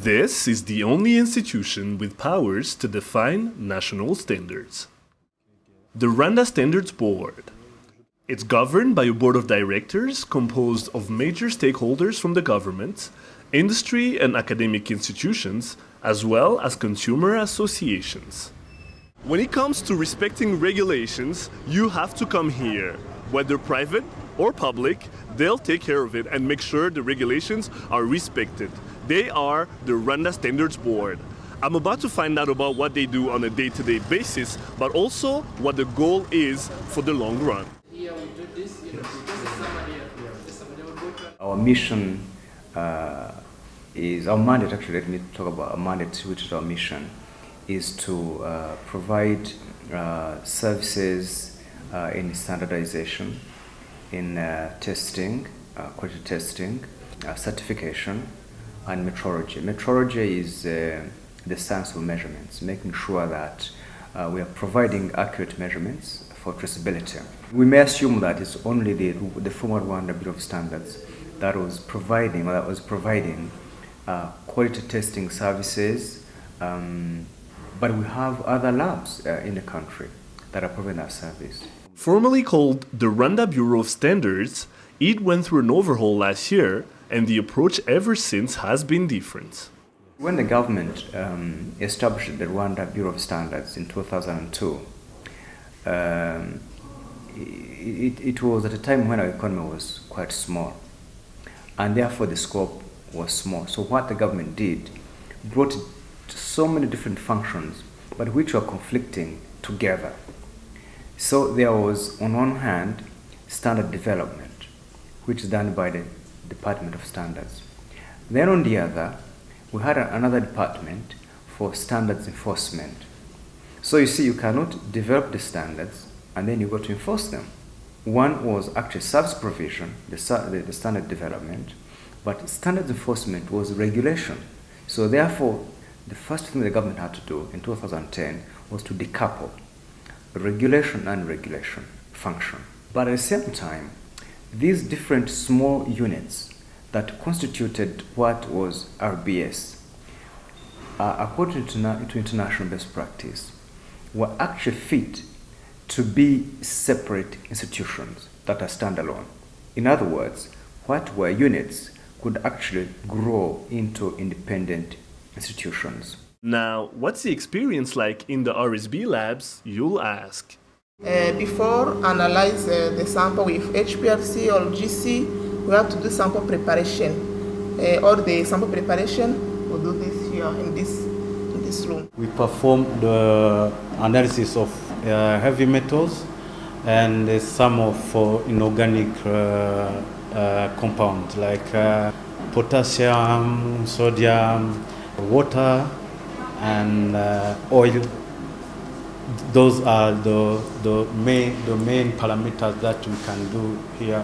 This is the only institution with powers to define national standards. The Rwanda Standards Board. It's governed by a board of directors composed of major stakeholders from the government, industry and academic institutions, as well as consumer associations. When it comes to respecting regulations, you have to come here. Whether private or public, they'll take care of it and make sure the regulations are respected. They are the Rwanda Standards Board. I'm about to find out about what they do on a day-to-day basis, but also what the goal is for the long run. Our mission is, our mandate actually, let me talk about our mandate, which is our mission, is to provide services in standardization, in testing, quality testing, certification, and metrology. Metrology is the science of measurements, making sure that we are providing accurate measurements for traceability. We may assume that it's only the former Rwanda Bureau of Standards that was providing quality testing services, but we have other labs in the country that are providing that service. Formerly called the Rwanda Bureau of Standards, it went through an overhaul last year, and the approach ever since has been different. When the government established the Rwanda Bureau of Standards in 2002, it was at a time when our economy was quite small, and therefore the scope was small. So what the government did, brought so many different functions, but which were conflicting together. So there was, on one hand, standard development, which is done by the Department of Standards. Then on the other, we had another department for standards enforcement. So you see, you cannot develop the standards and then you go to enforce them. One was actually service provision, the standard development, but standards enforcement was regulation. So therefore, the first thing the government had to do in 2010 was to decouple regulation and regulation function. But at the same time, these different small units that constituted what was RBS, according to international best practice, were actually fit to be separate institutions that are standalone. In other words, what were units could actually grow into independent institutions. Now, what's the experience like in the RSB labs, you'll ask? Before analyze the sample with HPLC or GC, we have to do sample preparation. All the sample preparation, we'll do this here in this room. We perform the analysis of heavy metals and some of inorganic compounds like potassium, sodium, water, and oil. Those are the main parameters that we can do here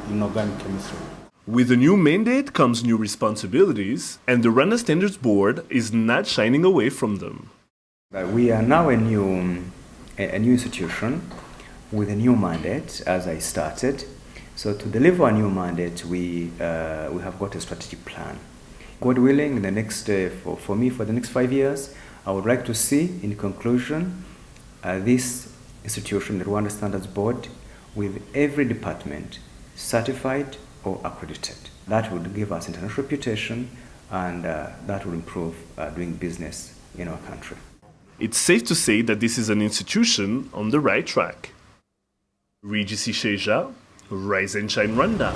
in organic chemistry. With a new mandate comes new responsibilities, and the Rwanda Standards Board is not shining away from them. We are now a new institution with a new mandate, as I started. So to deliver a new mandate, we have got a strategic plan. God willing, in the next, for me, for the next 5 years, I would like to see, in conclusion, this institution, the Rwanda Standards Board, with every department certified or accredited. That would give us international reputation, and that would improve doing business in our country. It's safe to say that this is an institution on the right track. Regis Isheja, Rise and Shine Rwanda.